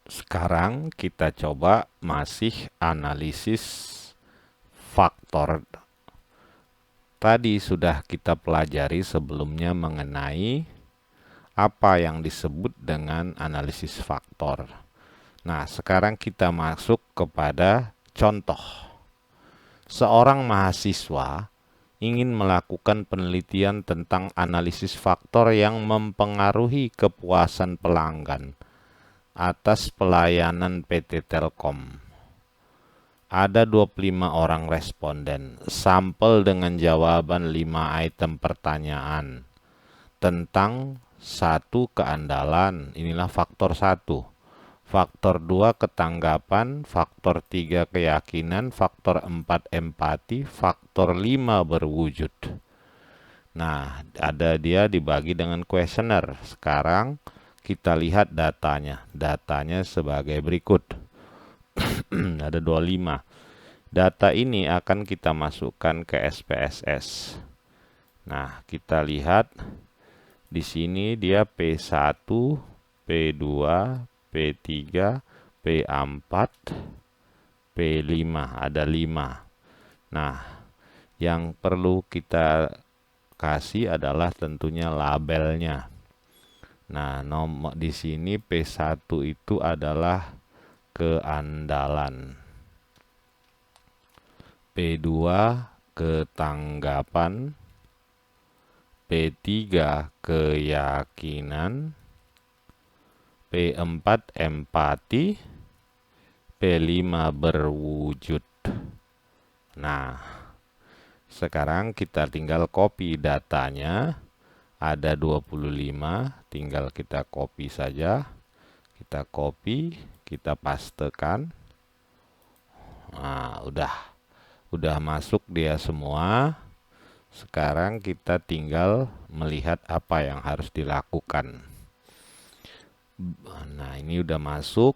Sekarang kita coba masih analisis faktor. Tadi sudah kita pelajari sebelumnya mengenai apa yang disebut dengan analisis faktor. Nah, sekarang kita masuk kepada contoh. Seorang mahasiswa ingin melakukan penelitian tentang analisis faktor yang mempengaruhi kepuasan pelanggan atas pelayanan PT Telkom. Ada 25 orang responden, sampel dengan jawaban 5 item pertanyaan tentang satu keandalan, inilah faktor 1. Faktor 2 ketanggapan, faktor 3 keyakinan, faktor 4 empati, faktor 5 berwujud. Nah, ada dia dibagi dengan kuesioner. Sekarang kita lihat datanya. Datanya sebagai berikut. Ada 25. Data ini akan kita masukkan ke SPSS. Nah, kita lihat di sini dia P1, P2, P3, P4, P5, ada 5. Nah, yang perlu kita kasih adalah tentunya labelnya. Nah, nomor di sini P1 itu adalah keandalan. P2 ketanggapan, P3 keyakinan, P4 empati, P5 berwujud. Nah, sekarang kita tinggal copy datanya. Ada 25, tinggal kita copy saja. Kita copy, kita pastekan. Nah, udah masuk dia semua. Sekarang kita tinggal melihat apa yang harus dilakukan. Nah, ini udah masuk.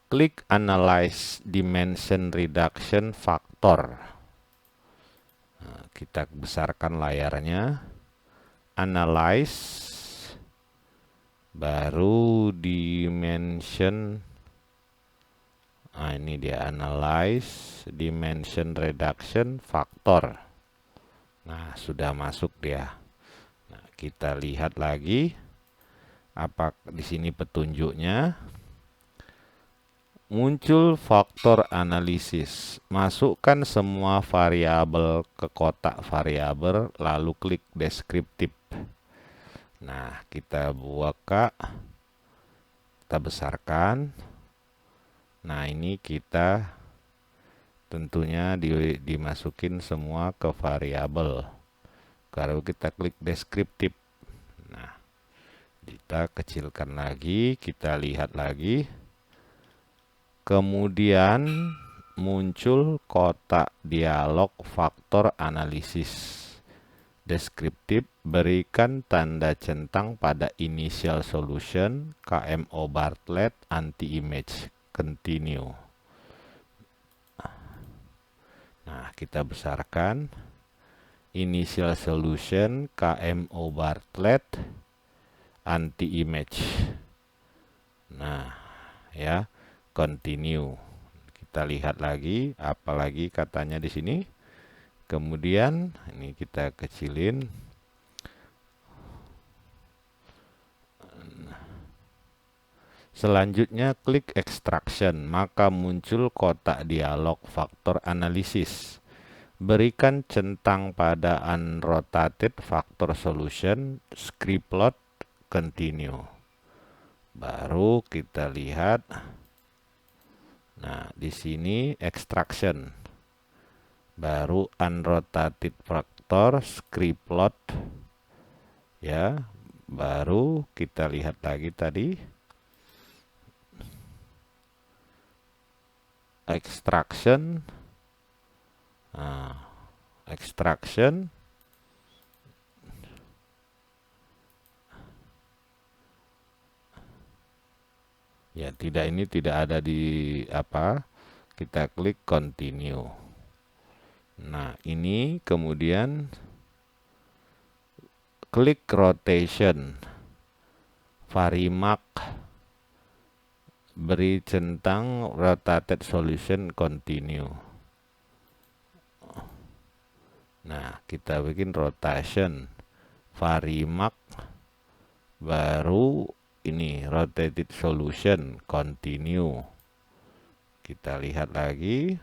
Klik Analyze Dimension Reduction Factor. Nah, kita besarkan layarnya. Analyze. Baru Dimension. Nah, ini dia Analyze Dimension Reduction Factor. Nah, sudah masuk dia. Nah, kita lihat lagi apa di sini petunjuknya. Muncul faktor analisis. Masukkan semua variabel ke kotak variabel lalu klik deskriptif. Nah, kita buka, kita besarkan. Nah, ini kita tentunya dimasukin semua ke variabel. Kalau kita klik deskriptif. Nah, kita kecilkan lagi, kita lihat lagi. Kemudian muncul kotak dialog faktor analisis. Deskriptif, berikan tanda centang pada initial solution, KMO Bartlett, anti-image, continue. Nah, kita besarkan. Initial solution, KMO Bartlett, anti-image. Nah, ya. Continue. Kita lihat lagi, apalagi katanya di sini. Kemudian ini kita kecilin. Selanjutnya klik extraction, maka muncul kotak dialog faktor analisis. Berikan centang pada unrotated factor solution, script plot, continue. Baru kita lihat. Nah, di sini extraction. Baru unrotated factor, script plot. Ya, baru kita lihat lagi tadi. Extraction. Nah, extraction. Ya, ini tidak ada di apa. Kita klik continue. Nah, ini kemudian klik rotation. Varimark beri centang rotated solution continue. Nah, kita bikin rotation varimax, baru ini rotated solution continue. Kita lihat lagi.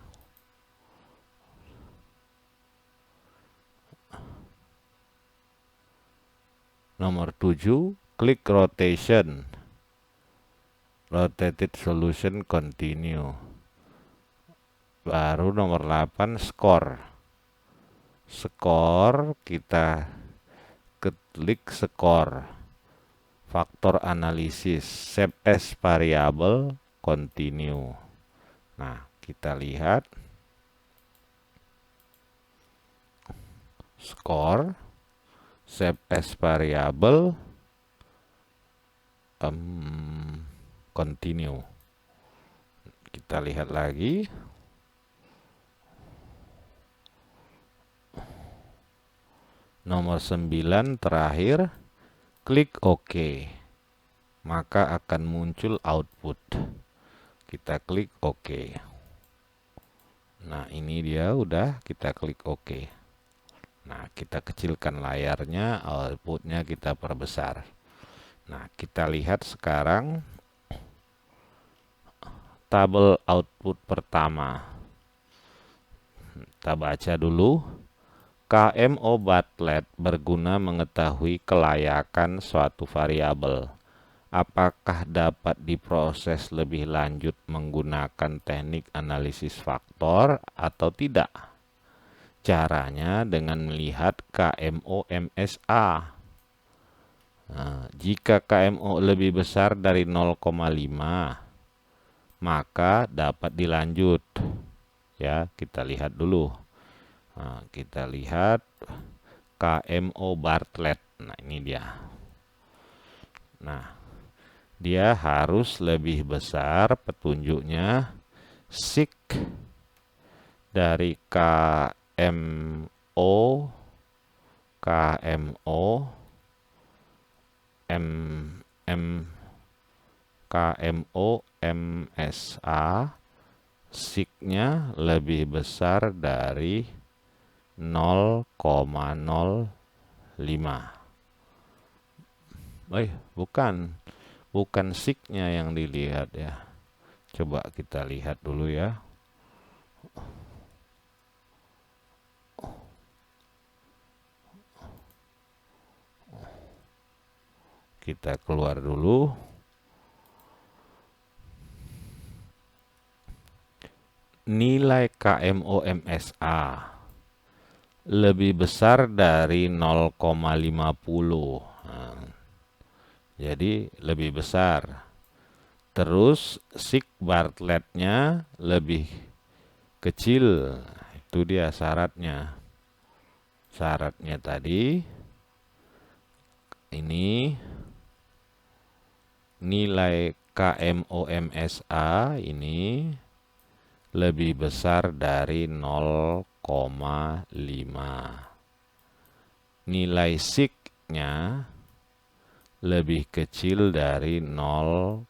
Nomor 7, klik rotation, rotated solution continue. Baru nomor 8, score. Skor, kita klik skor. Faktor analisis, save as variable, continue. Nah, kita lihat. Skor, save as variable, continue. Kita lihat lagi. Nomor 9 terakhir, klik OK. Maka akan muncul output. Kita klik OK. Nah, ini dia udah kita klik OK. Nah, kita kecilkan layarnya, outputnya kita perbesar. Nah, kita lihat sekarang tabel output pertama. Kita baca dulu. KMO Bartlett berguna mengetahui kelayakan suatu variabel. Apakah dapat diproses lebih lanjut menggunakan teknik analisis faktor atau tidak? Caranya dengan melihat KMO MSA. Nah, jika KMO lebih besar dari 0,5, maka dapat dilanjut. Ya, kita lihat dulu. Nah, kita lihat KMO Bartlett. Nah, ini dia. Nah, dia harus lebih besar petunjuknya sig dari KMO MSA, signya lebih besar dari 0,05. Bukan signya yang dilihat ya. Coba kita lihat dulu ya. Kita keluar dulu. Nilai KMO MSA lebih besar dari 0,50. Nah, jadi lebih besar. Terus sig Bartlett-nya lebih kecil. Itu dia syaratnya. Syaratnya tadi ini nilai KMO MSA ini lebih besar dari 0,5. Nilai sig-nya lebih kecil dari 0,05.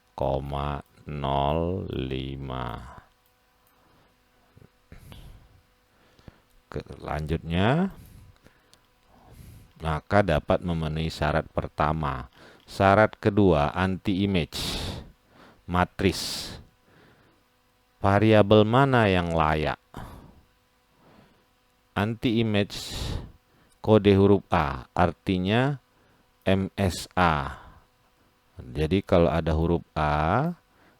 Selanjutnya, maka dapat memenuhi syarat pertama. Syarat kedua, anti-image matris. Variabel mana yang layak? Anti-image kode huruf A, artinya MSA. Jadi kalau ada huruf A,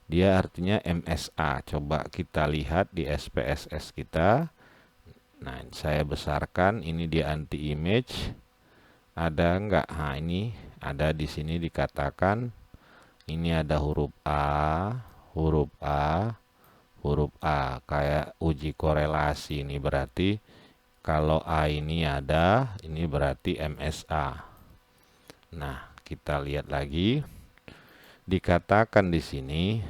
dia artinya MSA. Coba kita lihat di SPSS kita. Nah, saya besarkan, ini dia anti-image. Ada enggak? Nah, ini ada di sini dikatakan ini ada huruf A, huruf A, huruf A, kayak uji korelasi. Ini berarti kalau A ini ada, ini berarti MSA. Nah, kita lihat lagi. Dikatakan di sini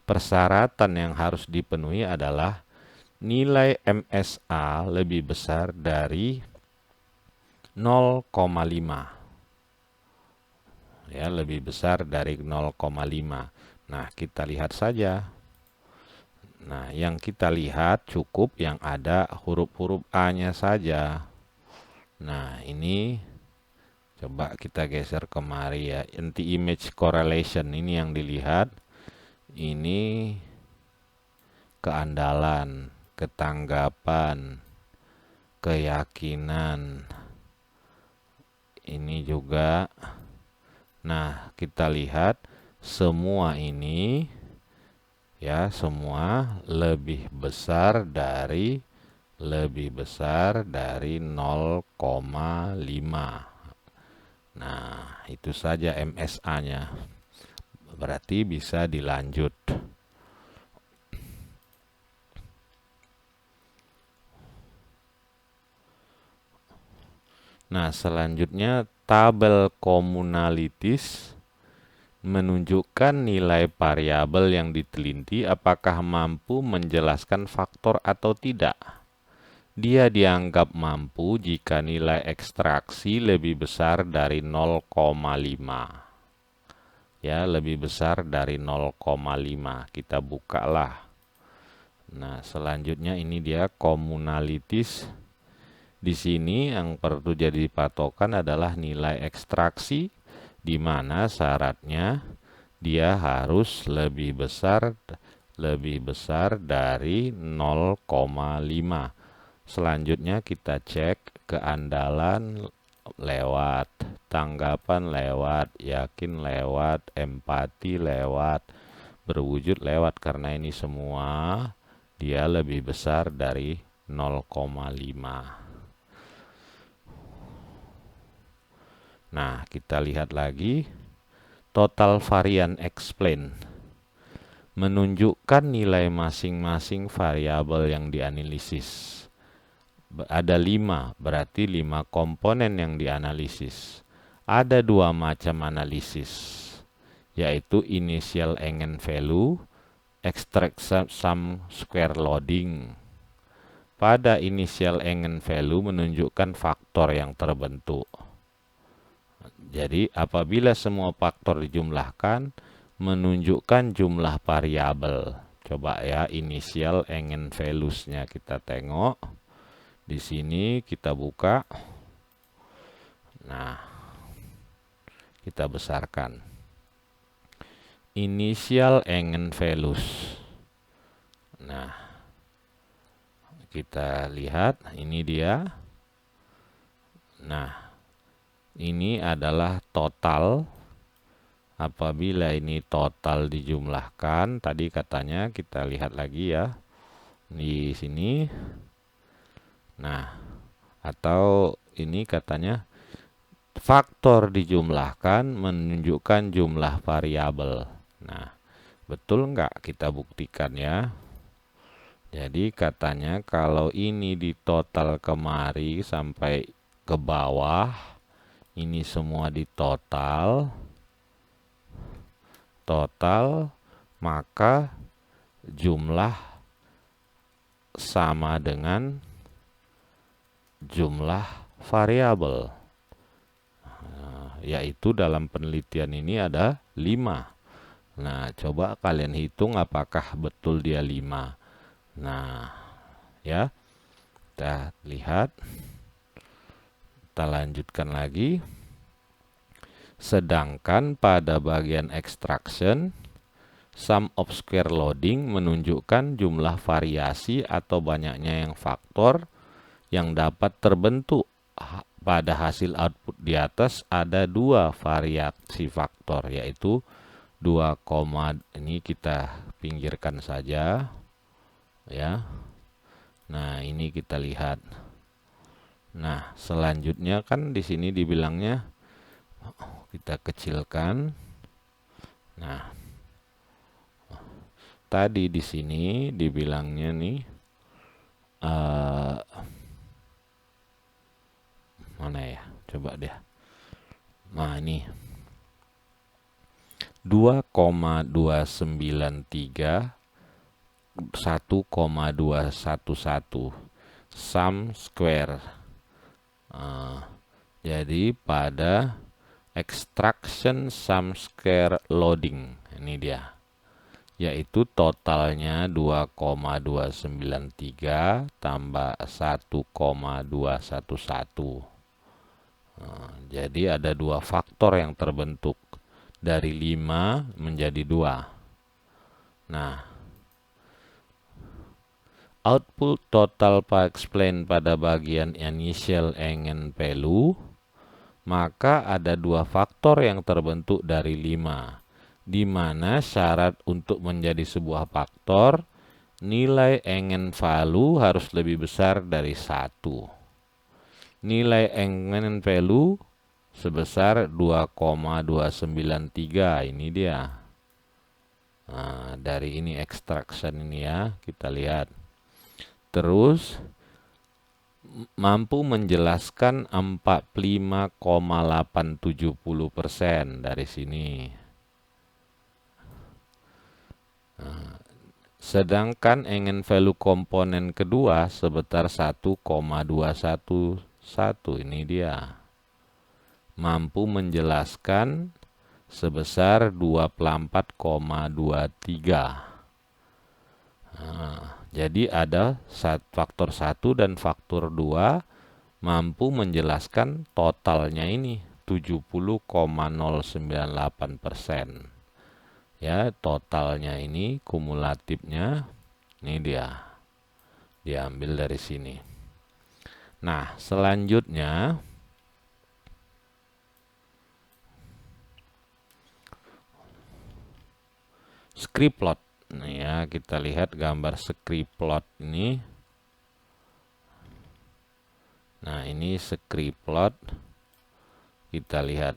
persyaratan yang harus dipenuhi adalah nilai MSA lebih besar dari 0,5. ya, lebih besar dari 0,5. Nah, kita lihat saja. Nah, yang kita lihat cukup yang ada huruf-huruf A-nya saja. Nah, ini coba kita geser kemari ya. Anti-image correlation ini yang dilihat. Ini keandalan, ketanggapan, keyakinan. Ini juga. Nah, kita lihat semua ini ya, semua lebih besar dari 0,5. Nah, itu saja MSA-nya. Berarti bisa dilanjut. Nah, selanjutnya tabel komunalitas menunjukkan nilai variabel yang diteliti apakah mampu menjelaskan faktor atau tidak. Dia dianggap mampu jika nilai ekstraksi lebih besar dari 0,5. Ya, lebih besar dari 0,5. Kita bukalah. Nah, selanjutnya ini dia komunalitas. Di sini yang perlu jadi patokan adalah nilai ekstraksi, di mana syaratnya dia harus lebih besar dari 0,5. Selanjutnya kita cek keandalan lewat, tanggapan lewat, yakin lewat, empati lewat, berwujud lewat, karena ini semua dia lebih besar dari 0,5. Nah, kita lihat lagi total varian explain menunjukkan nilai masing-masing variabel yang dianalisis. Ada 5, berarti 5 komponen yang dianalisis. Ada 2 macam analisis, yaitu initial eigenvalue, extract sum square loading. Pada initial eigenvalue menunjukkan faktor yang terbentuk. Jadi apabila semua faktor dijumlahkan, menunjukkan jumlah variabel. Coba ya, initial eigenvalues-nya kita tengok. Di sini kita buka. Nah, kita besarkan. Initial eigenvalues. Nah, kita lihat ini dia. Nah, ini adalah total. Apabila ini total dijumlahkan, tadi katanya kita lihat lagi ya. Di sini. Nah, atau ini katanya faktor dijumlahkan menunjukkan jumlah variabel. Nah, betul nggak? Kita buktikan ya. Jadi katanya kalau ini ditotal kemari sampai ke bawah, ini semua ditotal, maka jumlah sama dengan jumlah variabel. Yaitu dalam penelitian ini ada 5. Nah, coba kalian hitung apakah betul dia 5. Nah, ya, kita lihat. Kita lanjutkan lagi. Sedangkan pada bagian extraction, sum of square loading menunjukkan jumlah variasi atau banyaknya yang faktor yang dapat terbentuk. Pada hasil output di atas ada 2 variasi faktor, yaitu 2, ini kita pinggirkan saja ya. Nah, ini kita lihat. Nah, selanjutnya kan di sini dibilangnya, kita kecilkan. Nah, tadi di sini dibilangnya nih mana ya? Coba deh. Nah, ini 2,293 1,211 sum square. Jadi pada extraction sum square loading. Ini dia. Yaitu totalnya 2,293 tambah 1,211. Nah, jadi ada dua faktor yang terbentuk. Dari 5 menjadi 2. Nah, output total explain pada bagian initial eigenvalue, maka ada dua faktor yang terbentuk dari 5. Di mana syarat untuk menjadi sebuah faktor, nilai eigenvalue harus lebih besar dari 1. Nilai eigenvalue sebesar 2,293. Ini dia. Nah, dari ini extraction ini ya, kita lihat. Terus mampu menjelaskan 45,870% dari sini. Nah, sedangkan eigenvalue komponen kedua sebesar 1,211. Ini dia. Mampu menjelaskan sebesar 24,23. Nah, jadi ada faktor 1 dan faktor 2 mampu menjelaskan totalnya ini 70,098%. Ya, totalnya ini kumulatifnya ini dia. Diambil dari sini. Nah, selanjutnya script plot. Nah, ya, kita lihat gambar script plot ini. Nah, ini script plot. Kita lihat.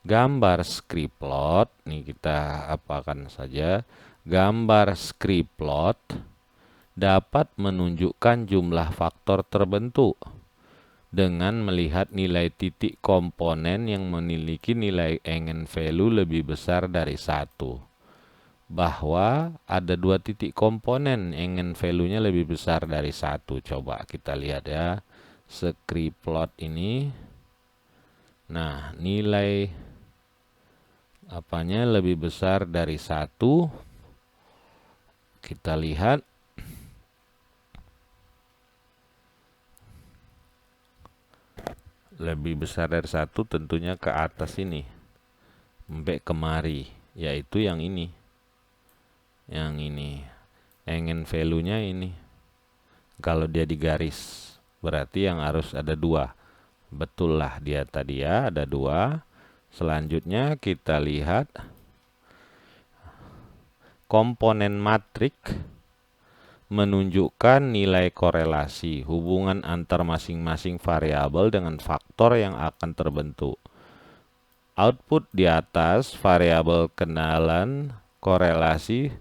Gambar script plot, nih kita apakan saja. Gambar script plot dapat menunjukkan jumlah faktor terbentuk dengan melihat nilai titik komponen yang memiliki nilai eigenvalue lebih besar dari 1. Bahwa ada 2 titik komponen eigenvalue-nya lebih besar dari 1. Coba kita lihat ya. Script plot ini. Nah, nilai apanya lebih besar dari 1. Kita lihat. Lebih besar dari 1 tentunya ke atas ini. Sampai kemari. Yaitu yang ini. Yang ini. Eigenvalue-nya ini. Kalau dia digaris. Berarti yang harus ada 2. Betul lah dia tadi ya. Ada 2. Selanjutnya kita lihat komponen matrik menunjukkan nilai korelasi hubungan antar masing-masing variabel dengan faktor yang akan terbentuk. Output di atas variabel kenalan korelasi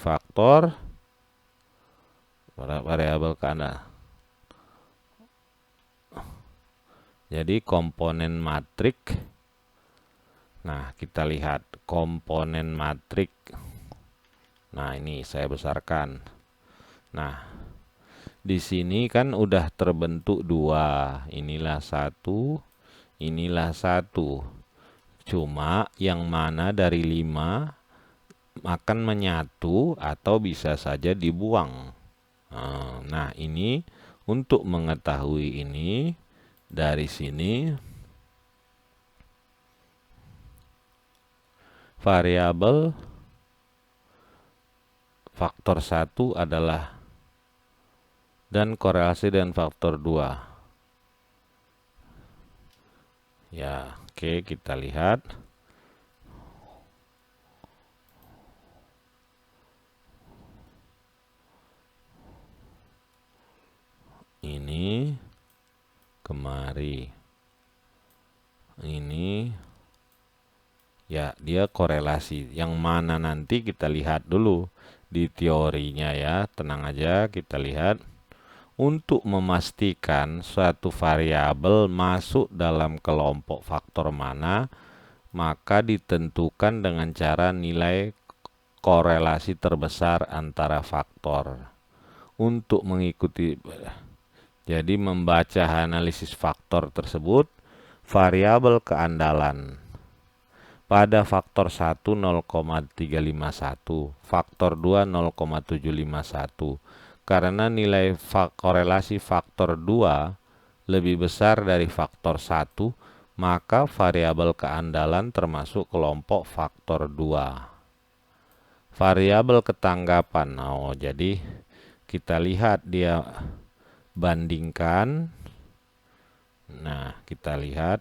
faktor variabel kanan. Jadi komponen matrik. Nah, kita lihat komponen matrik. Nah, ini saya besarkan. Nah, di sini kan udah terbentuk 2. Inilah 1, inilah 1. Cuma yang mana dari 5 akan menyatu atau bisa saja dibuang. Nah, ini untuk mengetahui ini dari sini variabel faktor 1 adalah dan korelasi dengan faktor 2. Ya, oke, kita lihat. Ini kemari. Ini ya, dia korelasi. Yang mana nanti kita lihat dulu di teorinya ya. Tenang aja, kita lihat. Untuk memastikan suatu variabel masuk dalam kelompok faktor mana, maka ditentukan dengan cara nilai korelasi terbesar antara faktor. Untuk mengikuti, Jadi membaca analisis faktor tersebut, variabel keandalan pada faktor 1 0,351, faktor 2 0,751. Karena nilai korelasi faktor 2 lebih besar dari faktor 1, maka variabel keandalan termasuk kelompok faktor 2. Variabel ketanggapan. Oh, jadi kita lihat dia bandingkan. Nah, kita lihat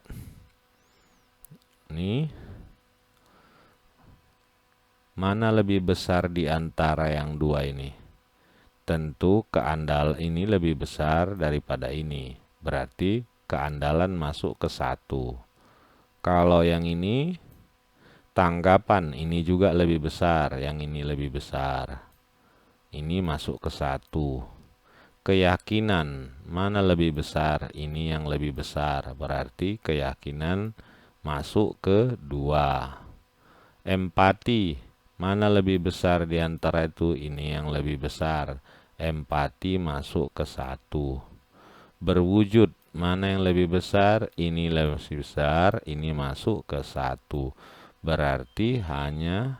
nih, mana lebih besar di antara yang dua ini? Tentu keandalan ini lebih besar daripada ini. Berarti keandalan masuk ke 1. Kalau yang ini, tanggapan ini juga lebih besar. Yang ini lebih besar. Ini masuk ke 1. Keyakinan, mana lebih besar? Ini yang lebih besar. Berarti keyakinan masuk ke 2. Empati, mana lebih besar di antara itu? Ini yang lebih besar. Empati masuk ke 1. Berwujud, mana yang lebih besar? Ini lebih besar. Ini masuk ke 1. Berarti hanya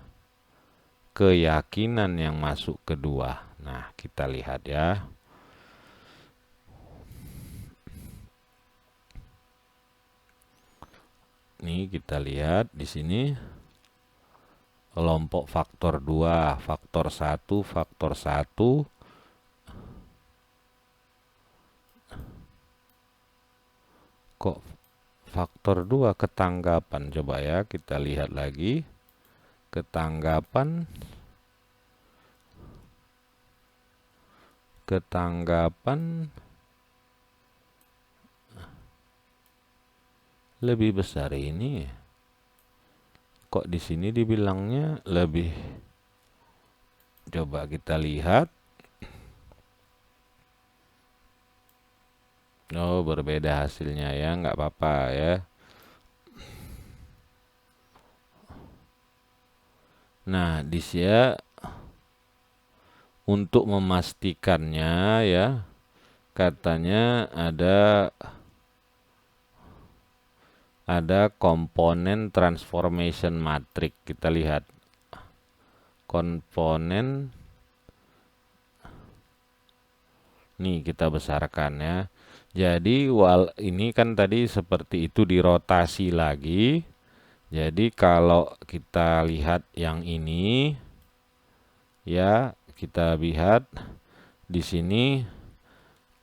keyakinan yang masuk ke 2. Nah, kita lihat ya. Nih kita lihat di sini. Kelompok faktor 2, faktor 1, faktor 1. Kok faktor 2 ketanggapan? Coba ya, kita lihat lagi. Ketanggapan lebih besar ini. Kok di sini dibilangnya lebih? Coba kita lihat. Oh, berbeda hasilnya ya, nggak apa-apa ya. Nah, di sini untuk memastikannya ya, katanya ada komponen transformation matrix. Kita lihat komponen. Nih kita besarkan ya. Jadi ini kan tadi seperti itu dirotasi lagi. Jadi kalau kita lihat yang ini ya, kita lihat di sini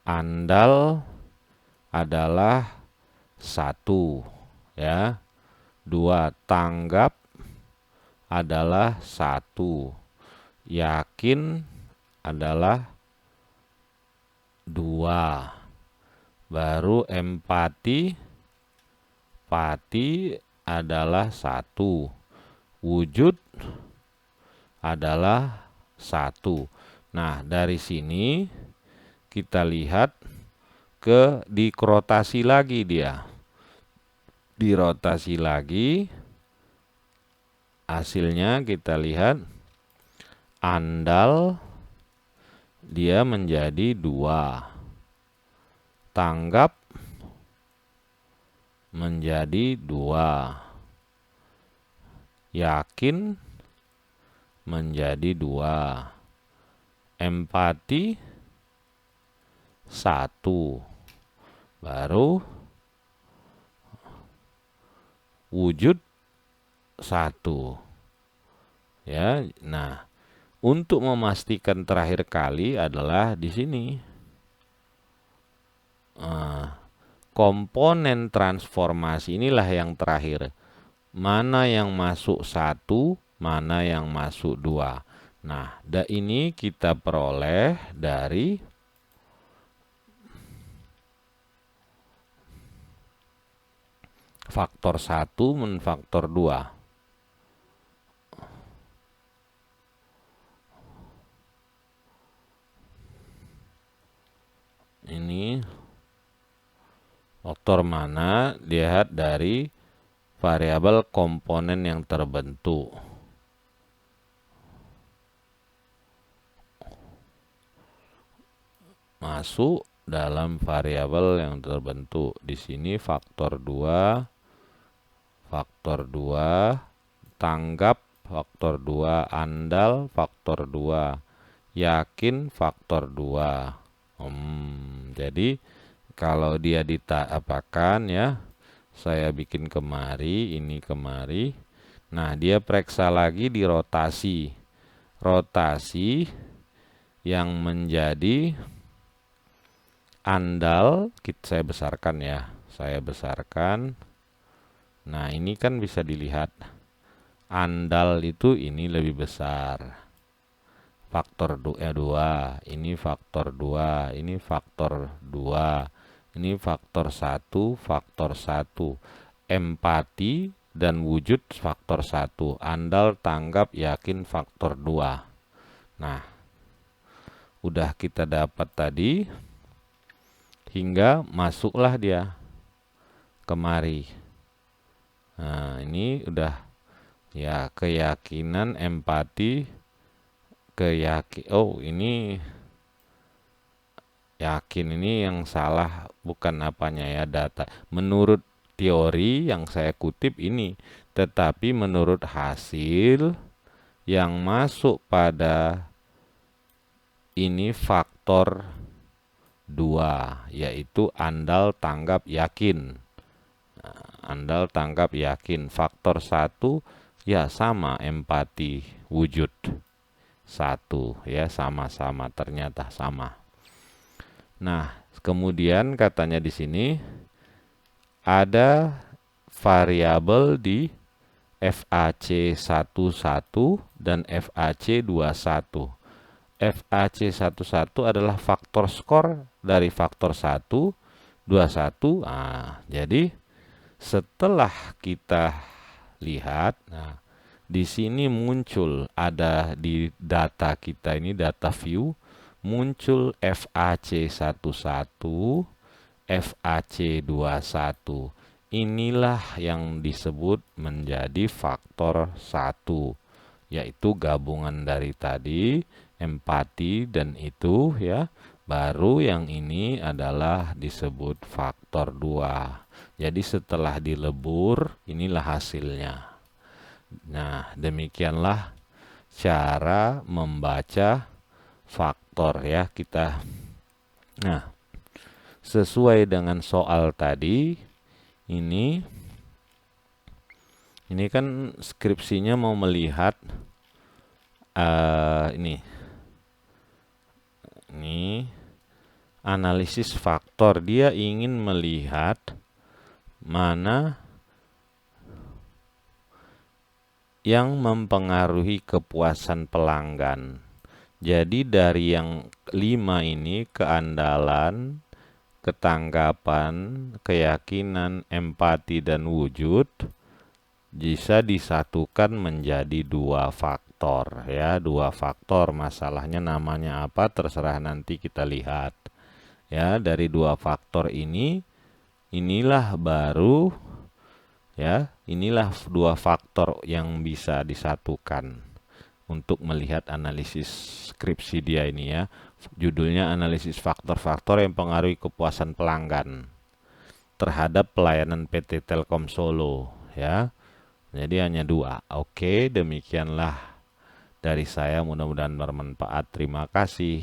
andal adalah 1 ya. 2, tanggap adalah 1. Yakin adalah 2. Baru empati adalah 1. Wujud adalah 1. Nah, dari sini kita lihat dirotasi lagi dia. Dirotasi lagi. Hasilnya kita lihat andal dia menjadi 2. Tanggap menjadi 2. Yakin menjadi 2. Empati 1. Baru wujud 1. Ya, nah, untuk memastikan terakhir kali adalah di sini. Komponen transformasi inilah yang terakhir. Mana yang masuk 1, mana yang masuk 2. Nah, ini kita peroleh dari faktor 1 men faktor 2. Ini faktor mana? Lihat dari variabel komponen yang terbentuk. Masuk dalam variabel yang terbentuk. Di sini faktor 2, tanggap, faktor 2, andal, faktor 2, yakin, faktor 2. Jadi kalau dia apakan ya, saya bikin kemari, ini kemari. Nah, dia periksa lagi di rotasi. Rotasi yang menjadi andal, saya besarkan ya. Saya besarkan. Nah, ini kan bisa dilihat. Andal itu ini lebih besar. Faktor 2, ini faktor 2, ini faktor 2, ini faktor 1, faktor 1. Empati dan wujud faktor 1. Andal, tanggap, yakin faktor 2. Nah, udah kita dapat tadi. Hingga masuklah dia kemari. Nah, ini udah ya, keyakinan, empati, oh ini yakin, ini yang salah bukan apanya ya, data. Menurut teori yang saya kutip ini, tetapi menurut hasil yang masuk pada ini faktor 2, yaitu andal, tanggap, yakin. Andal, tanggap, yakin. Faktor 1 ya sama, empati, wujud. 1 ya, sama-sama, ternyata sama. Nah, kemudian katanya di sini ada variabel di FAC11 dan FAC21. FAC11 adalah faktor skor dari faktor 1, 21. Nah, jadi setelah kita lihat, nah, di sini muncul, ada di data kita ini, data view, muncul FAC11, FAC21. Inilah yang disebut menjadi faktor 1, yaitu gabungan dari tadi, empati dan itu ya. Baru yang ini adalah disebut faktor 2. Jadi setelah dilebur, inilah hasilnya. Nah, demikianlah cara membaca faktor ya kita. Nah, sesuai dengan soal tadi, ini kan skripsinya mau melihat ini analisis faktor. Dia ingin melihat mana yang mempengaruhi kepuasan pelanggan. Jadi dari yang 5 ini, keandalan, ketanggapan, keyakinan, empati, dan wujud, bisa disatukan menjadi 2 faktor ya, 2 faktor. Masalahnya namanya apa terserah, nanti kita lihat ya. Dari 2 faktor ini, inilah baru ya, inilah 2 faktor yang bisa disatukan untuk melihat analisis skripsi dia ini ya. Judulnya analisis faktor-faktor yang mempengaruhi kepuasan pelanggan terhadap pelayanan PT Telkom Solo ya. Jadi hanya 2. Oke, demikianlah dari saya, mudah-mudahan bermanfaat. Terima kasih.